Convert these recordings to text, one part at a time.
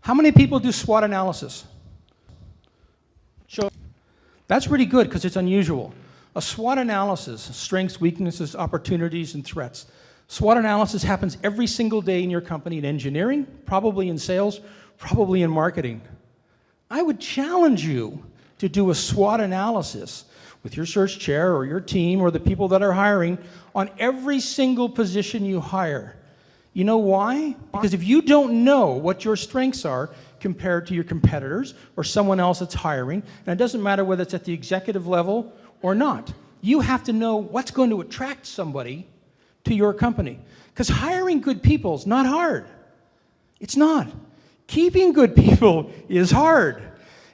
How many people do SWOT analysis? That's really good because it's unusual. A SWOT analysis, strengths, weaknesses, opportunities, and threats. SWOT analysis happens every single day in your company in engineering, probably in sales, probably in marketing. I would challenge you to do a SWOT analysis with your search chair or your team or the people that are hiring on every single position you hire. You know why? Because if you don't know what your strengths are compared to your competitors or someone else that's hiring, and it doesn't matter whether it's at the executive level or not, you have to know what's going to attract somebody to your company. Because hiring good people is not hard. It's not. Keeping good people is hard.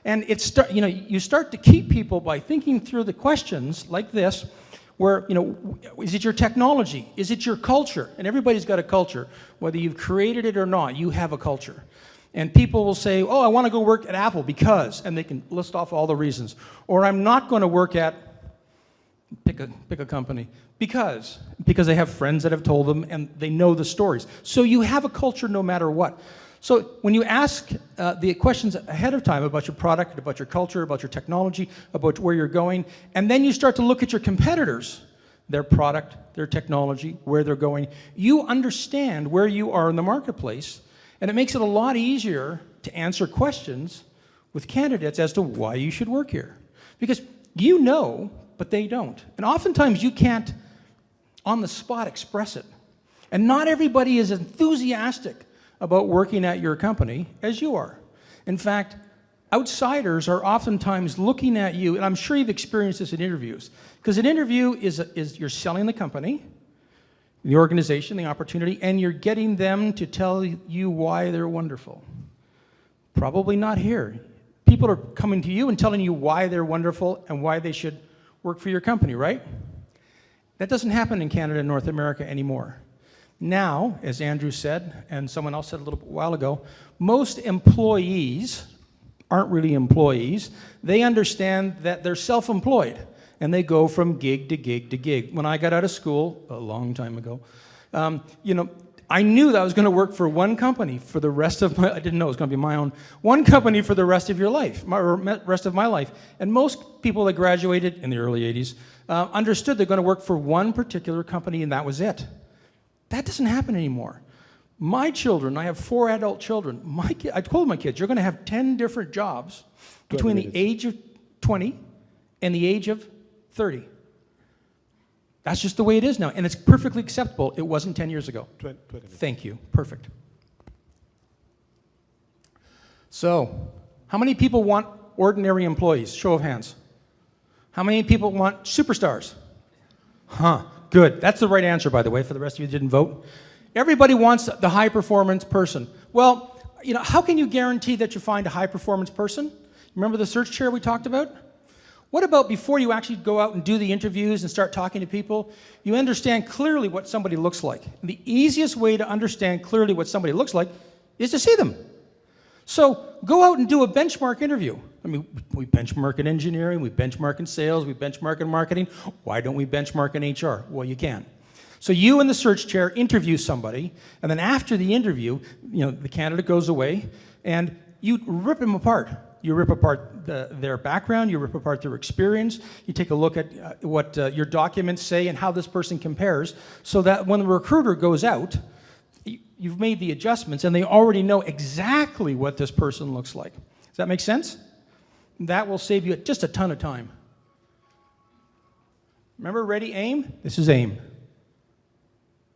And you start to keep people by thinking through the questions like this, where, is it your technology? Is it your culture? And everybody's got a culture. Whether you've created it or not, you have a culture. And people will say, oh, I want to go work at Apple because, and they can list off all the reasons. Or I'm not going to work at, pick a company, because they have friends that have told them and they know the stories. So you have a culture no matter what. So when you ask the questions ahead of time about your product, about your culture, about your technology, about where you're going, and then you start to look at your competitors, their product, their technology, where they're going, you understand where you are in the marketplace, and it makes it a lot easier to answer questions with candidates as to why you should work here. Because you know, but they don't. And oftentimes you can't, on the spot, express it. And not everybody is enthusiastic about working at your company as you are. In fact, outsiders are oftentimes looking at you, and I'm sure you've experienced this in interviews, because an interview is you're selling the company, the organization, the opportunity, and you're getting them to tell you why they're wonderful. Probably not here. People are coming to you and telling you why they're wonderful and why they should work for your company, right? That doesn't happen in Canada and North America anymore. Now, as Andrew said, and someone else said a little while ago, most employees aren't really employees. They understand that they're self-employed, and they go from gig to gig to gig. When I got out of school, a long time ago, I knew that I was going to work for one company for the rest of my, I didn't know it was going to be my own, one company for the rest of your life, rest of my life. And most people that graduated in the early 80s understood they're going to work for one particular company, and that was it. That doesn't happen anymore. My children, I have 4 adult children. I told my kids, you're going to have 10 different jobs between the age of 20 and the age of 30. That's just the way it is now, and it's perfectly acceptable. It wasn't 10 years ago. 20 Thank you. Perfect. So, how many people want ordinary employees? Show of hands. How many people want superstars? Huh. Good. That's the right answer, by the way, for the rest of you who didn't vote. Everybody wants the high-performance person. Well, how can you guarantee that you find a high-performance person? Remember the search chair we talked about? What about before you actually go out and do the interviews and start talking to people, you understand clearly what somebody looks like? And the easiest way to understand clearly what somebody looks like is to see them. So go out and do a benchmark interview. I mean, we benchmark in engineering, we benchmark in sales, we benchmark in marketing. Why don't we benchmark in HR? Well, you can. So you in the search chair interview somebody, and then after the interview, the candidate goes away, and you rip them apart. You rip apart their background, you rip apart their experience, you take a look at what your documents say and how this person compares, so that when the recruiter goes out, you've made the adjustments and they already know exactly what this person looks like. Does that make sense? That will save you just a ton of time. Remember, ready, aim? This is aim.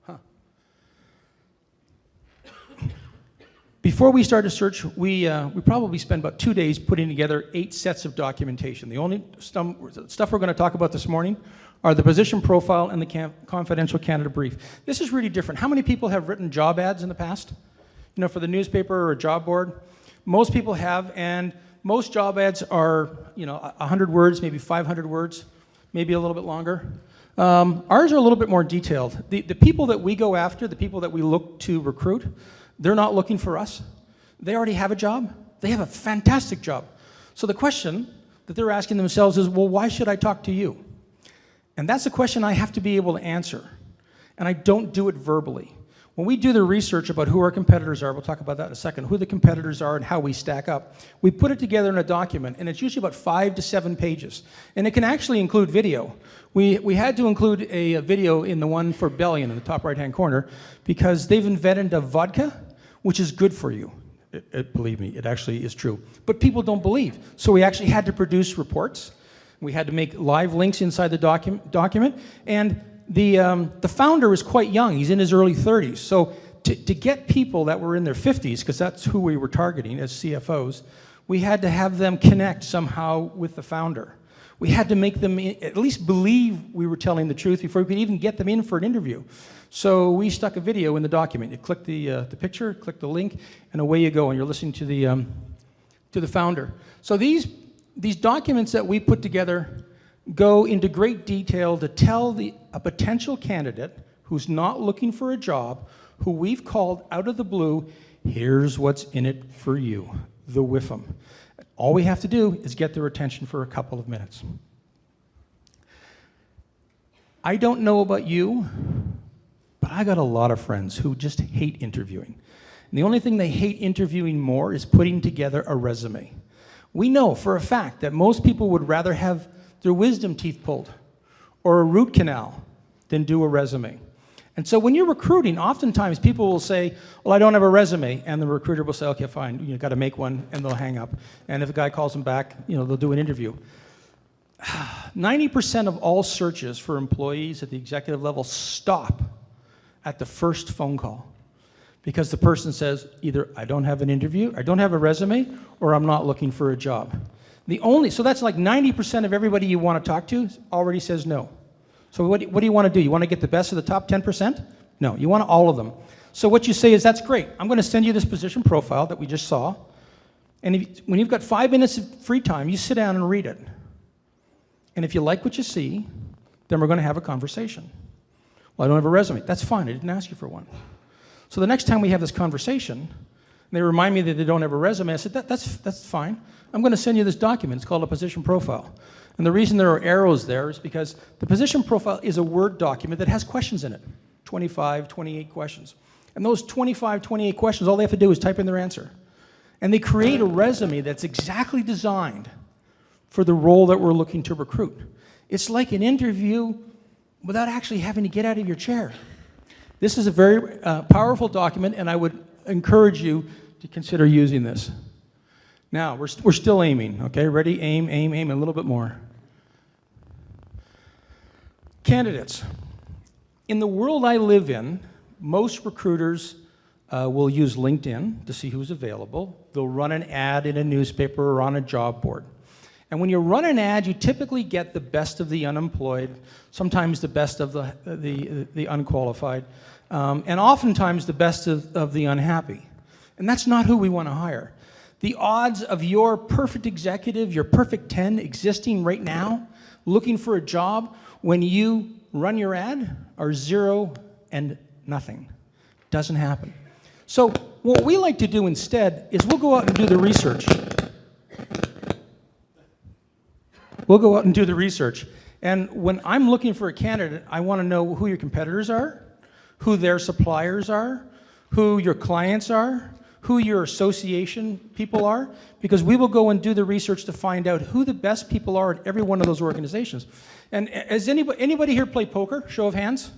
Huh. Before we start a search, we probably spend about 2 days putting together 8 sets of documentation. The only stuff we're going to talk about this morning are the position profile and the confidential candidate brief. This is really different. How many people have written job ads in the past? For the newspaper or a job board? Most people have, and most job ads are, 100 words, maybe 500 words, maybe a little bit longer. Ours are a little bit more detailed. The people that we go after, the people that we look to recruit, they're not looking for us. They already have a job. They have a fantastic job. So the question that they're asking themselves is, well, why should I talk to you? And that's a question I have to be able to answer. And I don't do it verbally. when we do the research about who our competitors are, we'll talk about that in a second, who the competitors are and how we stack up, we put it together in a document, and it's usually about 5 to 7 pages. And it can actually include video. We had to include a video in the one for Bellion in the top right-hand corner because they've invented a vodka, which is good for you. Believe me, it actually is true. But people don't believe. So we actually had to produce reports. We had to make live links inside the document. And the founder is quite young. He's in his early 30s. So to get people that were in their 50s, because that's who we were targeting as CFOs, we had to have them connect somehow with the founder. We had to make them at least believe we were telling the truth before we could even get them in for an interview. So we stuck a video in the document. You click the picture, click the link, and away you go, and you're listening to the founder. So these documents that we put together go into great detail to tell a potential candidate who's not looking for a job, who we've called out of the blue, here's what's in it for you, the WIFM. All we have to do is get their attention for a couple of minutes. I don't know about you, but I got a lot of friends who just hate interviewing. And the only thing they hate interviewing more is putting together a resume. We know for a fact that most people would rather have their wisdom teeth pulled or a root canal than do a resume. And so when you're recruiting, oftentimes people will say, well, I don't have a resume, and the recruiter will say, okay, fine, you've got to make one, and they'll hang up. And if a guy calls them back, they'll do an interview. 90% of all searches for employees at the executive level stop at the first phone call because the person says either I don't have an interview, I don't have a resume, or I'm not looking for a job. So that's like 90% of everybody you want to talk to already says no. So what do you want to do? You want to get the best of the top 10%? No, you want all of them. So what you say is, that's great. I'm going to send you this position profile that we just saw. And when you've got 5 minutes of free time, you sit down and read it. And if you like what you see, then we're going to have a conversation. Well, I don't have a resume. That's fine. I didn't ask you for one. So the next time we have this conversation, and they remind me that they don't have a resume, I said, that's fine. I'm going to send you this document. It's called a position profile. And the reason there are arrows there is because the position profile is a Word document that has questions in it, 25, 28 questions. And those 25, 28 questions, all they have to do is type in their answer. And they create a resume that's exactly designed for the role that we're looking to recruit. It's like an interview without actually having to get out of your chair. This is a very powerful document, and I would encourage you to consider using this. Now, we're still aiming, okay? Ready? Aim, aim, aim, a little bit more. Candidates. In the world I live in, most recruiters will use LinkedIn to see who's available. They'll run an ad in a newspaper or on a job board. And when you run an ad, you typically get the best of the unemployed, sometimes the best of the unqualified, and oftentimes the best of the unhappy. And that's not who we want to hire. The odds of your perfect executive, your perfect 10 existing right now, looking for a job when you run your ad are 0 and nothing. Doesn't happen. So what we like to do instead is we'll go out and do the research. We'll go out and do the research. And when I'm looking for a candidate, I want to know who your competitors are, who their suppliers are, who your clients are, who your association people are, because we will go and do the research to find out who the best people are at every one of those organizations. And has anybody here play poker? Show of hands.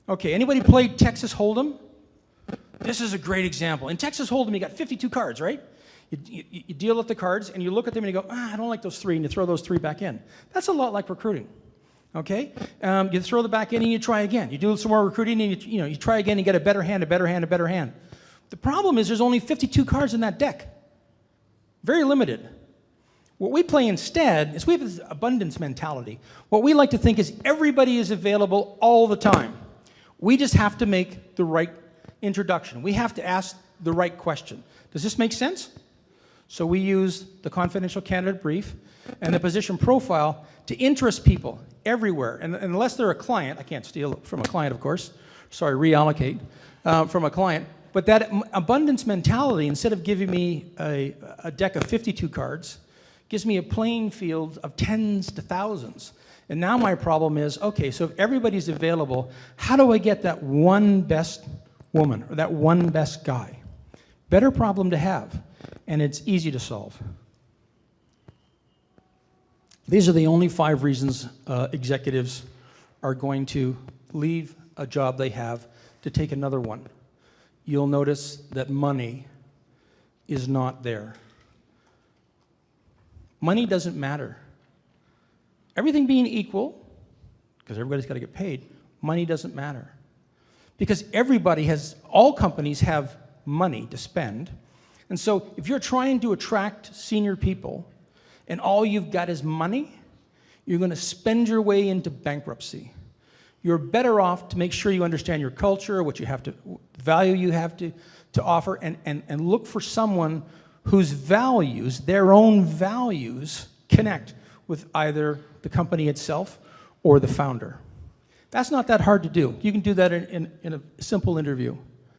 Okay, anybody played Texas Hold'em? This is a great example. In Texas Hold'em, you got 52 cards, right? You deal up the cards, and you look at them, and you go, I don't like those 3, and you throw those 3 back in. That's a lot like recruiting, okay? You throw them back in, and you try again. You do some more recruiting, and you try again, and get a better hand, a better hand, a better hand. The problem is there's only 52 cards in that deck. Very limited. What we play instead is we have this abundance mentality. What we like to think is everybody is available all the time. We just have to make the right introduction. We have to ask the right question. Does this make sense? So we use the confidential candidate brief and the position profile to interest people everywhere. And unless they're a client, I can't steal from a client, of course. Sorry, reallocate from a client. But that abundance mentality, instead of giving me a deck of 52 cards, gives me a playing field of tens to thousands. And now my problem is, okay, so if everybody's available, how do I get that one best woman or that one best guy. Better problem to have, and it's easy to solve. These are the only 5 reasons executives are going to leave a job they have to take another one. You'll notice that money is not there. Money doesn't matter. Everything being equal, because everybody's got to get paid, money doesn't matter. Because all companies have money to spend. And so if you're trying to attract senior people and all you've got is money, you're going to spend your way into bankruptcy. You're better off to make sure you understand your culture, what you have to, value you have to offer, and look for someone whose values, their own values, connect with either the company itself or the founder. That's not that hard to do. You can do that in a simple interview.